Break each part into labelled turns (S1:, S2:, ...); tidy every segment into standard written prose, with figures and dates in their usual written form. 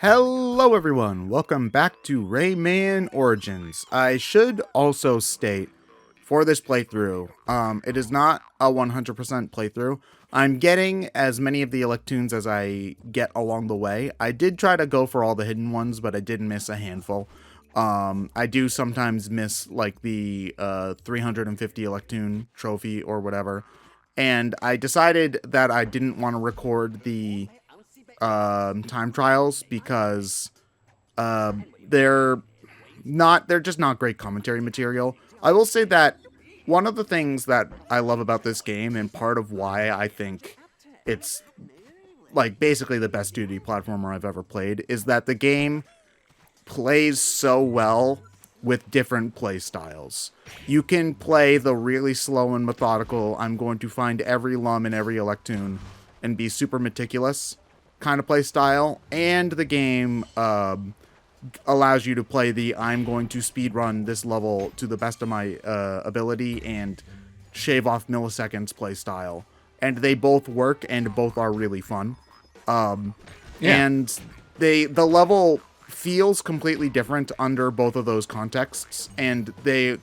S1: Hello everyone, welcome back to Rayman Origins. I should also state, for this playthrough, it is not a 100% playthrough. I'm getting as many of the Electoons as I get along the way. I did try to go for all the hidden ones, but I did miss a handful. I do sometimes miss, like, the 350 Electoon trophy or whatever. And I decided that I didn't want to record the time trials because they're just not great commentary material. I will say that one of the things that I love about this game, and part of why I think it's like basically the best 2D platformer I've ever played, is that the game plays so well with different play styles. You can play the really slow and methodical, I'm going to find every lum in every Electoon and be super meticulous kind of play style, and the game allows you to play the I'm going to speedrun this level to the best of my ability and shave off milliseconds play style. And they both work and both are really fun. And the level feels completely different under both of those contexts, and they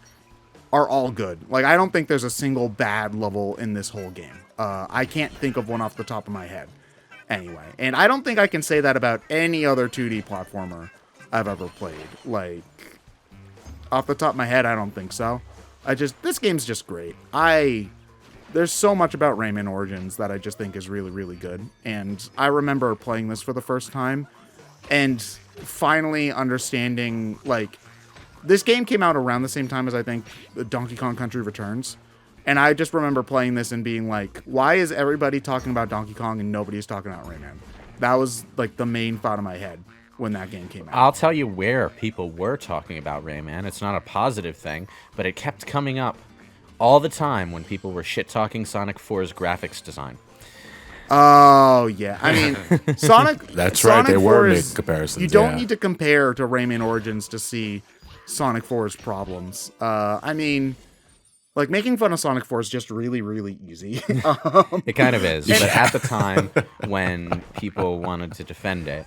S1: are all good. Like, I don't think there's a single bad level in this whole game. I can't think of one off the top of my head. Anyway, and I don't think I can say that about any other 2D platformer I've ever played. Like, off the top of my head, I don't think so. This game's just great. There's so much about Rayman Origins that I just think is really, really good. And I remember playing this for the first time and finally understanding, like, this game came out around the same time as I think Donkey Kong Country Returns. And I just remember playing this and being like, why is everybody talking about Donkey Kong and nobody's talking about Rayman? That was, like, the main thought in my head when that game came out.
S2: I'll tell you where people were talking about Rayman. It's not a positive thing, but it kept coming up all the time when people were shit-talking Sonic 4's graphics design.
S1: Oh, yeah. I mean, Sonic...
S3: That's
S1: Sonic
S3: right, they were
S1: 4
S3: making comparisons.
S1: You don't need to compare to Rayman Origins to see Sonic 4's problems. I mean... Like, making fun of Sonic 4 is just really, really easy.
S2: It kind of is. But at the time, when people wanted to defend it,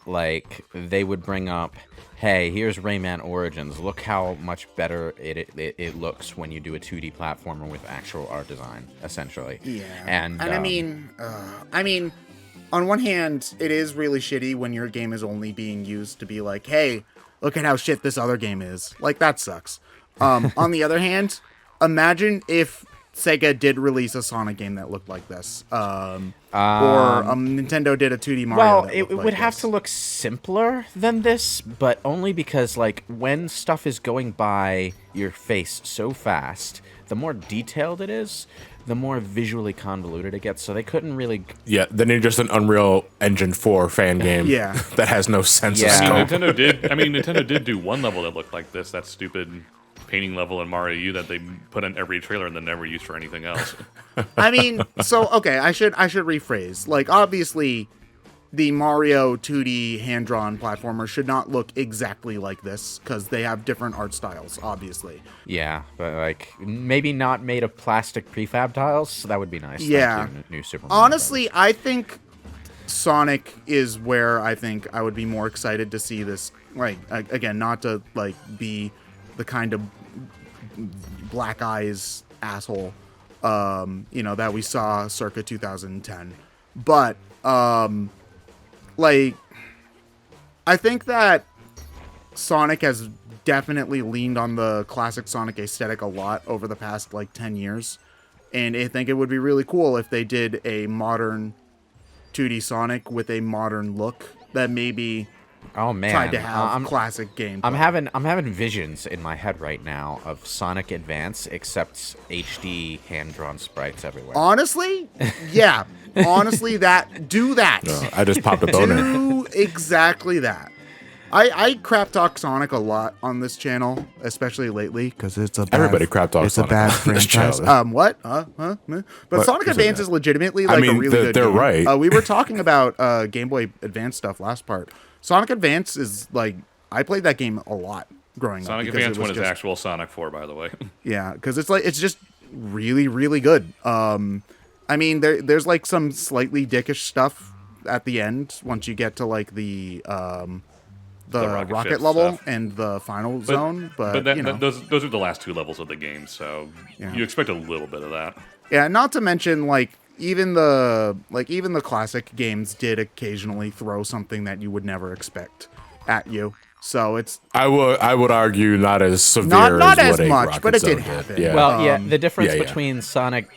S2: like, they would bring up, hey, here's Rayman Origins. Look how much better it looks when you do a 2D platformer with actual art design, essentially. Yeah. And
S1: I mean, on one hand, it is really shitty when your game is only being used to be like, hey, look at how shit this other game is. Like, that sucks. On the other hand, imagine if Sega did release a Sonic game that looked like this, or Nintendo did a 2D Mario.
S2: Well, it would have to look simpler than this, but only because, like, when stuff is going by your face so fast, the more detailed it is, the more visually convoluted it gets. So they couldn't really.
S3: Yeah, then you're just an Unreal Engine 4 fan game.
S1: Yeah.
S3: That has no sense of
S4: I
S3: scope.
S4: mean, Nintendo did do one level that looked like this. That stupid painting level in Mario U that they put in every trailer and then never used for anything else.
S1: I mean, so okay, I should rephrase. Like, obviously, the Mario 2D hand-drawn platformer should not look exactly like this because they have different art styles, obviously.
S2: Yeah, but, like, maybe not made of plastic prefab tiles. So that would be nice.
S1: Yeah.
S2: New Super Mario
S1: Honestly, I think Sonic is where I think I would be more excited to see this. Like, again, not to, like, be the kind of black eyes asshole, that we saw circa 2010. But, like, I think that Sonic has definitely leaned on the classic Sonic aesthetic a lot over the past, like, 10 years. And I think it would be really cool if they did a modern 2D Sonic with a modern look that maybe...
S2: Oh man,
S1: tried to have classic gameplay.
S2: I'm having visions in my head right now of Sonic Advance, except HD hand-drawn sprites everywhere.
S1: Honestly, yeah. Honestly, do that.
S3: No, I just popped a boner.
S1: Do exactly that. I crap talk Sonic a lot on this channel, especially lately, because it's a bad,
S3: everybody crap talks Sonic.
S1: It's a bad franchise. What? But Sonic Advance is legitimately like a really good
S3: they're
S1: game.
S3: right.
S1: We were talking about Game Boy Advance stuff last part. Sonic Advance is like, I played that game a lot growing up.
S4: Sonic Advance 1 is actual Sonic 4, by the way.
S1: Yeah, because it's just really, really good. I mean, there's like some slightly dickish stuff at the end once you get to like the rocket
S4: ship
S1: level
S4: stuff.
S1: and the final zone. But
S4: that,
S1: you know,
S4: those are the last 2 levels of the game, so you expect a little bit of that.
S1: yeah. Not to mention like even the classic games did occasionally throw something that you would never expect at you. So it's
S3: I would argue not as severe
S1: not
S3: as
S1: as
S3: what a
S1: much,
S3: Rocket
S1: but it
S3: Zone
S1: did happen.
S3: Yeah.
S2: Well, yeah, the difference
S3: yeah.
S2: between Sonic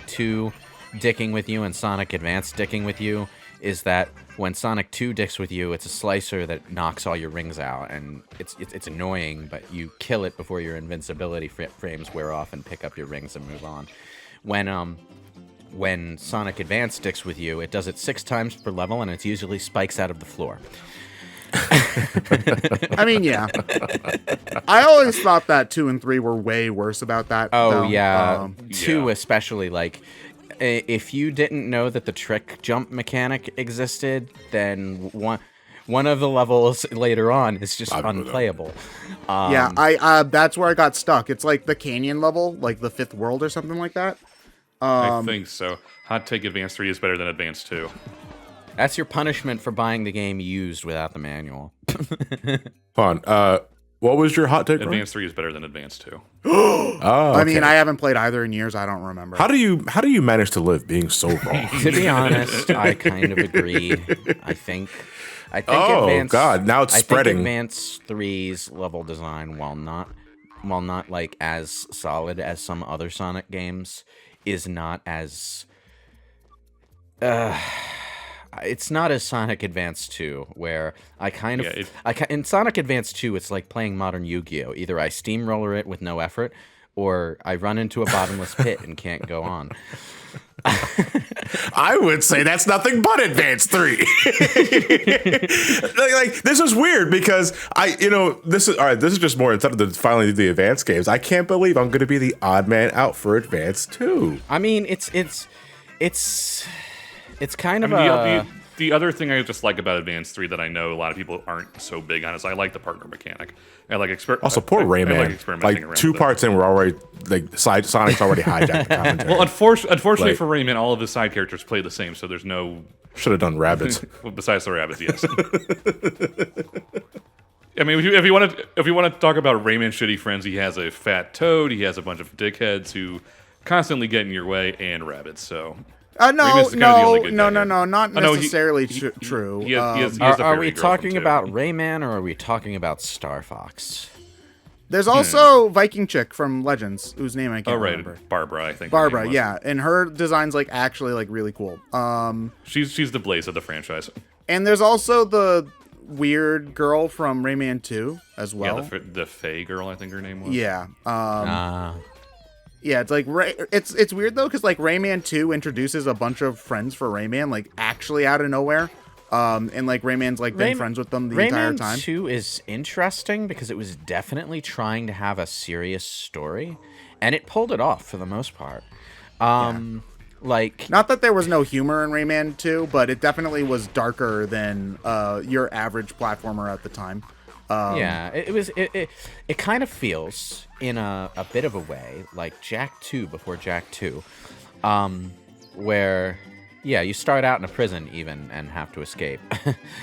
S2: 2 dicking with you and Sonic Advance dicking with you is that when Sonic 2 dicks with you, it's a slicer that knocks all your rings out, and it's annoying, but you kill it before your invincibility frames wear off and pick up your rings and move on. When Sonic Advance dicks with you, it does it 6 times per level, and it's usually spikes out of the floor.
S1: I mean, yeah. I always thought that 2 and 3 were way worse about that.
S2: Oh,
S1: though.
S2: yeah. 2
S4: Yeah.
S2: especially, like, if you didn't know that the trick jump mechanic existed, then one of the levels later on is just unplayable.
S1: Yeah, I that's where I got stuck. It's like the canyon level, like the 5th world or something like that.
S4: I think so. Hot take: Advance 3 is better than Advance 2.
S2: That's your punishment for buying the game used without the manual.
S3: Hold on. What was your hot take? Ryan?
S4: Advance 3 is better than Advance 2.
S3: Oh,
S1: I mean,
S3: okay.
S1: I haven't played either in years. I don't remember.
S3: How do you manage to live being so wrong?
S2: To be honest, I kind of agree. I think
S3: Oh,
S2: Advance,
S3: God, now it's spreading.
S2: I think Advance 3's level design, while not like as solid as some other Sonic games, is not as it's not as Sonic Advance 2, where I kind of in Sonic Advance 2, it's like playing modern Yu-Gi-Oh! Either I steamroller it with no effort, or I run into a bottomless pit and can't go on.
S3: I would say that's nothing but Advance 3. like this is weird because this is just more instead of the finally the Advance games. I can't believe I'm going to be the odd man out for Advance 2.
S2: I mean, it's kind of
S4: The other thing I just like about Advance 3 that I know a lot of people aren't so big on is I like the partner mechanic. I like
S3: Also, poor Rayman.
S4: I like experimenting around
S3: 2
S4: with it.
S3: parts in, we're already Sonic's already hijacked the commentary.
S4: Well, unfortunately
S3: Like-
S4: for Rayman, all of his side characters play the same, so there's no.
S3: Should have done rabbits.
S4: Well, besides the rabbits, yes. I mean, if you want to talk about Rayman shitty friends, he has a fat toad, he has a bunch of dickheads who constantly get in your way, and rabbits. So. Rayman's kinda the only good guy here.
S1: not
S4: Oh, no, he-
S1: necessarily
S4: he-
S1: true.
S4: he has the
S2: Are
S4: fairy
S2: we
S4: girl
S2: talking
S4: from two.
S2: about Rayman, or are we talking about Star Fox?
S1: There's also Viking chick from Legends, whose name I
S4: Oh,
S1: can't
S4: right,
S1: remember.
S4: Barbara, I think. her
S1: Barbara,
S4: name was.
S1: yeah, and her design's like actually like really cool.
S4: She's the Blaze of the franchise.
S1: And there's also the weird girl from Rayman 2 as well.
S4: Yeah, the Fae girl, I think her name was.
S1: Yeah.
S2: Ah.
S1: Yeah, it's like it's weird though because like Rayman 2 introduces a bunch of friends for Rayman like actually out of nowhere. And like Rayman's like been friends with them the entire time.
S2: Rayman 2 is interesting because it was definitely trying to have a serious story, and it pulled it off for the most part. Like,
S1: Not that there was no humor in Rayman 2, but it definitely was darker than your average platformer at the time.
S2: yeah, it kind of feels in a bit of a way like Jak 2 before Jak 2, where yeah, you start out in a prison even and have to escape.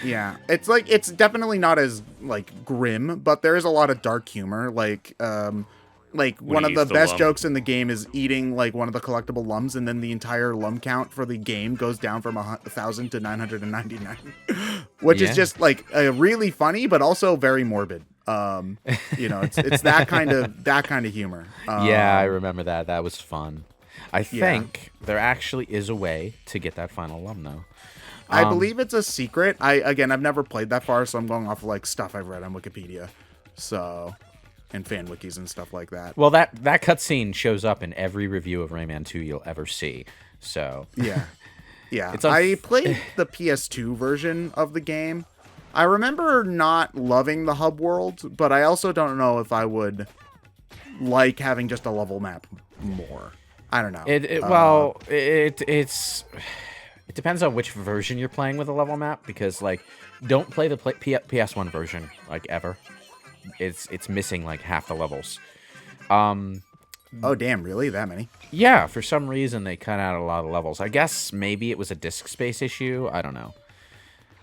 S1: Yeah, it's like it's definitely not as like grim, but there is a lot of dark humor. Like one
S4: he
S1: of the
S4: eats the
S1: best
S4: lum.
S1: jokes in the game is eating like one of the collectible lums, and then the entire lum count for the game goes down from 1,000 to 999, which
S2: Yeah.
S1: is just like really funny, but also very morbid. It's that kind of humor.
S2: Yeah, I remember that. That was fun. I think there actually is a way to get that final lum, though.
S1: I believe it's a secret. I've never played that far, so I'm going off of like stuff I've read on Wikipedia, and fan wikis and stuff like that.
S2: Well, that cutscene shows up in every review of Rayman 2 you'll ever see. So
S1: Yeah.
S2: It's
S1: I played the PS2 version of the game. I remember not loving the hub world, but I also don't know if I would like having just a level map more. I don't know.
S2: It depends on which version you're playing with a level map, because like don't play the PS1 version like ever. It's missing like half the levels.
S1: Oh, damn, really? That many?
S2: Yeah, for some reason they cut out a lot of levels. I guess maybe it was a disk space issue. I don't know.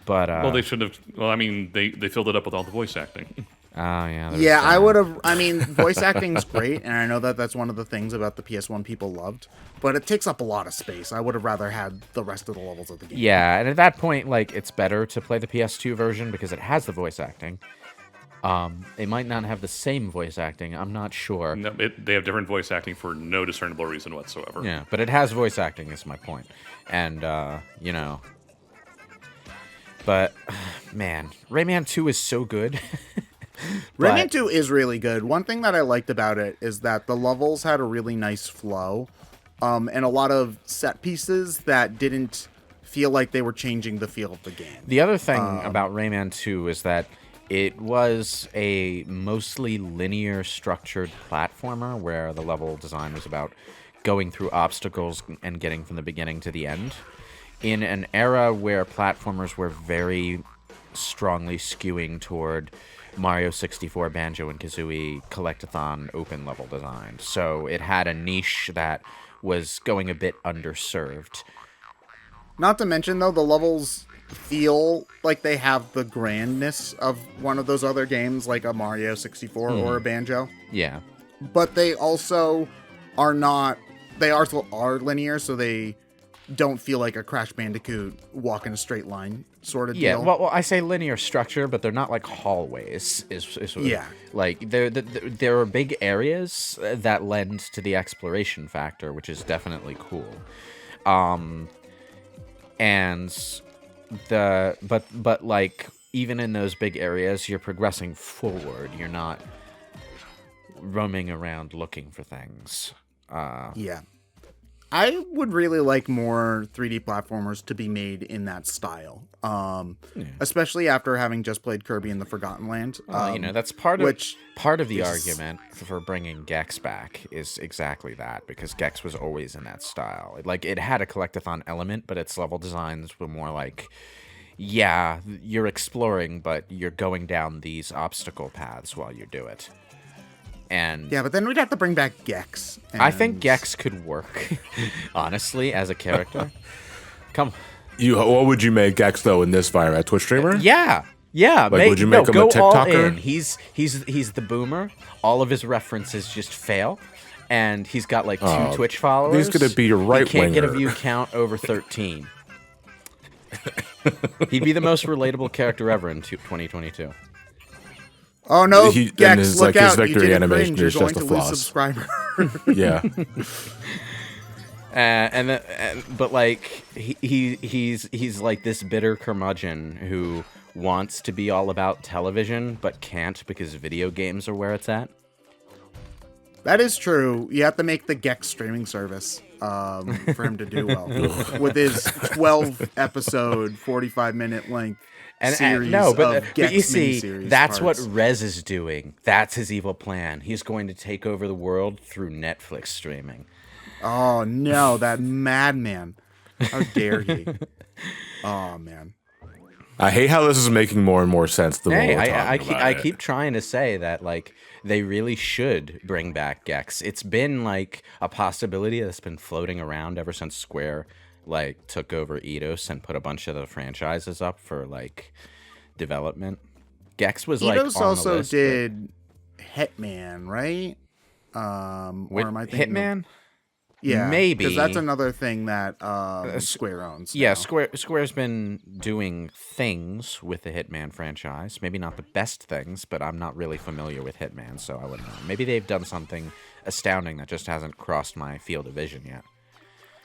S2: But
S4: well, they should have. Well, I mean, they filled it up with all the voice acting.
S2: Oh, yeah.
S1: Yeah, I would have. I mean, voice acting's great, and I know that that's one of the things about the PS1 people loved, but it takes up a lot of space. I would have rather had the rest of the levels of the game.
S2: Yeah, and at that point, like, it's better to play the PS2 version because it has the voice acting. It might not have the same voice acting. I'm not sure.
S4: No, they have different voice acting for no discernible reason whatsoever.
S2: Yeah, but it has voice acting, is my point. And, you know. But, man, Rayman 2 is so good.
S1: Rayman 2 is really good. One thing that I liked about it is that the levels had a really nice flow, and a lot of set pieces that didn't feel like they were changing the feel of the game.
S2: The other thing about Rayman 2 is that it was a mostly linear structured platformer where the level design was about going through obstacles and getting from the beginning to the end. In an era where platformers were very strongly skewing toward Mario 64, Banjo and Kazooie collectathon open level design. So it had a niche that was going a bit underserved.
S1: Not to mention, though, the levels feel like they have the grandness of one of those other games, like a Mario 64 or a Banjo.
S2: Yeah.
S1: But they also are not... They also are linear, so they don't feel like a Crash Bandicoot walk in a straight line sort of
S2: Yeah,
S1: deal.
S2: well, I say linear structure, but they're not like hallways.
S1: Yeah.
S2: Like, there are big areas that lend to the exploration factor, which is definitely cool. But like, even in those big areas, you're progressing forward. You're not roaming around looking for things.
S1: Yeah. I would really like more 3D platformers to be made in that style, especially after having just played Kirby in the Forgotten Land.
S2: You know, that's part of the argument for bringing Gex back is exactly that, because Gex was always in that style. Like, it had a collectathon element, but its level designs were more like, yeah, you're exploring, but you're going down these obstacle paths while you do it. And
S1: yeah, but then we'd have to bring back Gex.
S2: I think Gex could work, honestly, as a character.
S3: What would you make Gex though in this via a Twitch streamer?
S2: Yeah.
S3: Like, would you make him a TikToker?
S2: All in. He's the boomer. All of his references just fail, and he's got like 2 Twitch followers.
S3: He's gonna be your right
S2: He can't get a
S3: winger.
S2: view count over 13. He'd be the most relatable character ever in 2022.
S1: Oh no,
S3: and
S1: Gex,
S3: his,
S1: look
S3: like, his
S1: out!
S3: victory
S1: You did
S3: animation
S1: You're
S3: is
S1: going
S3: just
S1: to
S3: a
S1: lose
S3: floss.
S1: subscriber.
S3: Yeah.
S2: But like he's like this bitter curmudgeon who wants to be all about television but can't because video games are where it's at.
S1: That is true. You have to make the Gex streaming service for him to do well with his 12-episode, 45-minute length series of Gex
S2: but you see,
S1: miniseries
S2: that's
S1: parts.
S2: what Rez is doing. That's his evil plan. He's going to take over the world through Netflix streaming.
S1: Oh no, that madman! How dare he? Oh man.
S3: I hate how this is making more and more sense the more we're talking about
S2: I
S3: it.
S2: keep trying to say that, like, they really should bring back Gex. It's been like a possibility that's been floating around ever since Square like took over Eidos and put a bunch of the franchises up for like development. Gex was like
S1: Eidos
S2: on
S1: also
S2: the list,
S1: did Hitman, right? Or am I thinking
S2: Hitman?
S1: Of, yeah,
S2: maybe,
S1: because that's another thing that Square owns.
S2: Yeah,
S1: now.
S2: Square's been doing things with the Hitman franchise. Maybe not the best things, but I'm not really familiar with Hitman, so I wouldn't know. Maybe they've done something astounding that just hasn't crossed my field of vision yet.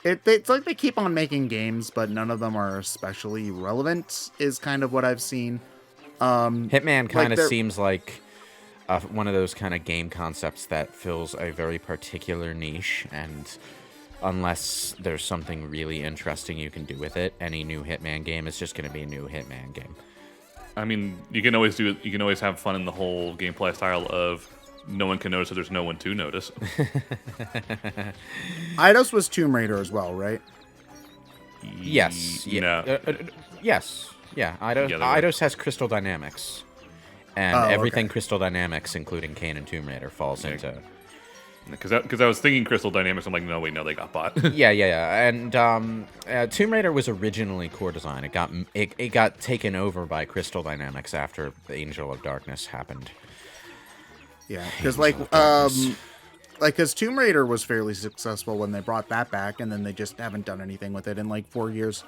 S1: It's like they keep on making games, but none of them are especially relevant, is kind of what I've seen.
S2: Hitman kind of
S1: like
S2: seems like one of those kind of game concepts that fills a very particular niche, and unless there's something really interesting you can do with it, any new Hitman game is just going to be a new Hitman game.
S4: I mean, you can always do it. You can always have fun in the whole gameplay style of no one can notice, so there's no one to notice.
S1: Eidos was Tomb Raider as well, right?
S2: Yes.
S4: No.
S2: Yes. Yeah. Eidos has Crystal Dynamics. And everything Crystal Dynamics, including Kane and Tomb Raider, falls into
S4: Because I was thinking Crystal Dynamics. I'm like, no, wait, no, they got bought.
S2: Yeah. And Tomb Raider was originally core design. It got taken over by Crystal Dynamics after the Angel of Darkness happened.
S1: Yeah, because because Tomb Raider was fairly successful when they brought that back, and then they just haven't done anything with it in like 4 years.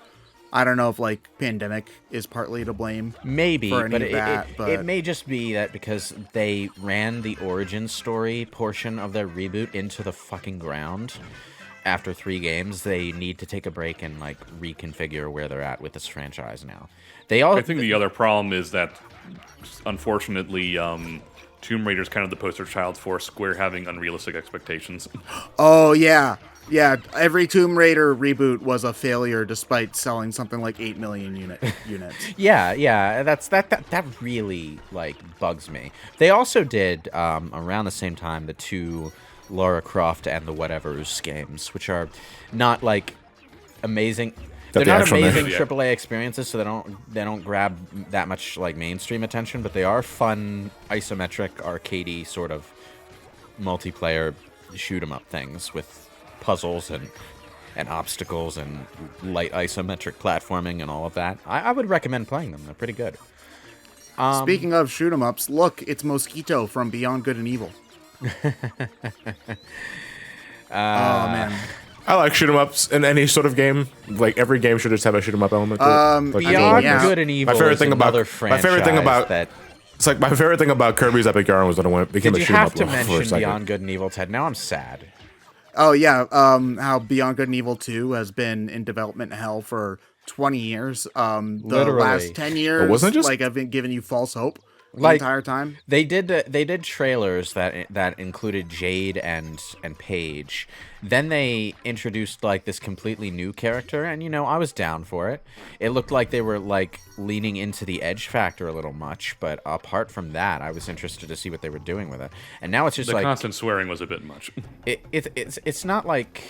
S1: I don't know if like pandemic is partly to blame.
S2: Maybe,
S1: for any
S2: but it may just be that because they ran the origin story portion of their reboot into the fucking ground after 3 games, they need to take a break and like reconfigure where they're at with this franchise now.
S4: I think the other problem is that, unfortunately, Tomb Raider is kind of the poster child for Square having unrealistic expectations.
S1: Oh yeah. Yeah, every Tomb Raider reboot was a failure despite selling something like 8 million units.
S2: Yeah, that really like bugs me. They also did around the same time the 2 Lara Croft and the Whatevers games, which are not like amazing. They're not amazing AAA experiences, so they don't grab that much like mainstream attention, but they are fun isometric arcadey sort of multiplayer shoot 'em up things with puzzles and obstacles and light isometric platforming and all of that. I would recommend playing them. They're pretty good.
S1: Speaking of shoot 'em ups, look, it's Mosquito from Beyond Good and Evil. Oh man.
S3: I like shoot 'em ups in any sort of game. Like every game should just have a shoot 'em up element to it. Like,
S2: Beyond Good and Evil.
S3: My favorite thing about
S2: that.
S3: It's like my favorite thing about Kirby's Epic Yarn was that it became a shoot 'em up.
S2: Did you have to mention Beyond Good and Evil, Ted? Now I'm sad.
S1: Oh yeah, how Beyond Good and Evil 2 has been in development hell for 20 years. The last 10 years,
S3: wasn't it just
S1: like I've been giving you false hope the entire time.
S2: They did trailers that included Jade and Paige. Then they introduced like this completely new character, and I was down for it. It looked like they were like leaning into the edge factor a little much, but apart from that, I was interested to see what they were doing with it. And now it's just
S4: the constant swearing was a bit much.
S2: It's not like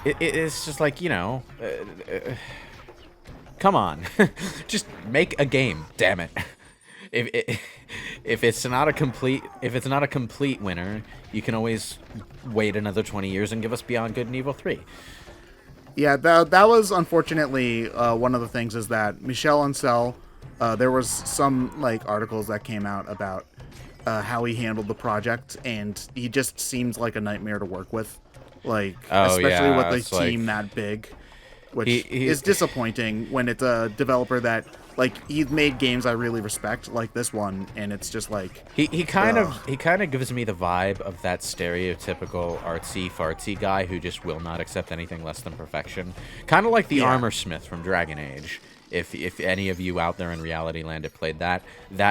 S2: it's just like come on, just make a game, damn it. If it's not a complete winner, you can always wait another 20 years and give us Beyond Good and Evil 3.
S1: Yeah, that was unfortunately one of the things is that Michel Ancel, there was some like articles that came out about how he handled the project, and he just seems like a nightmare to work with, like especially with a team that big, which is disappointing when it's a developer that. Like, he's made games I really respect, like this one, and it's just like...
S2: He kind of gives me the vibe of that stereotypical artsy-fartsy guy who just will not accept anything less than perfection. Kind of like the Armor Smith from Dragon Age. If any of you out there in Reality Land have played that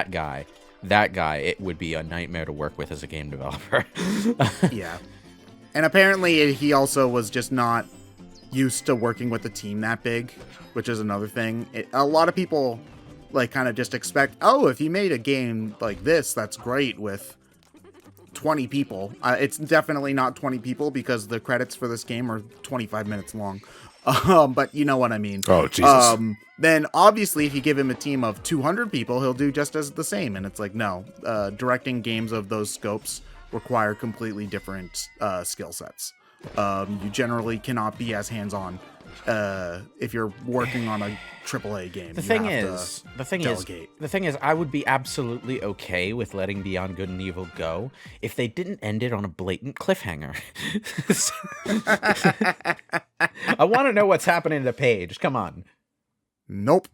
S2: guy, it would be a nightmare to work with as a game developer.
S1: Yeah. And apparently he also was just not used to working with a team that big, which is another thing. A lot of people like kind of just expect, oh, if you made a game like this, that's great with 20 people. It's definitely not 20 people because the credits for this game are 25 minutes long. But you know what I mean.
S3: Oh, Jesus.
S1: Then obviously if you give him a team of 200 people, he'll do just as the same. And it's like, no, directing games of those scopes require completely different skill sets. You generally cannot be as hands-on if you're working on a AAA game.
S2: The thing is, I would be absolutely okay with letting Beyond Good and Evil go if they didn't end it on a blatant cliffhanger. I want to know what's happening to Paige. Come on.
S1: Nope.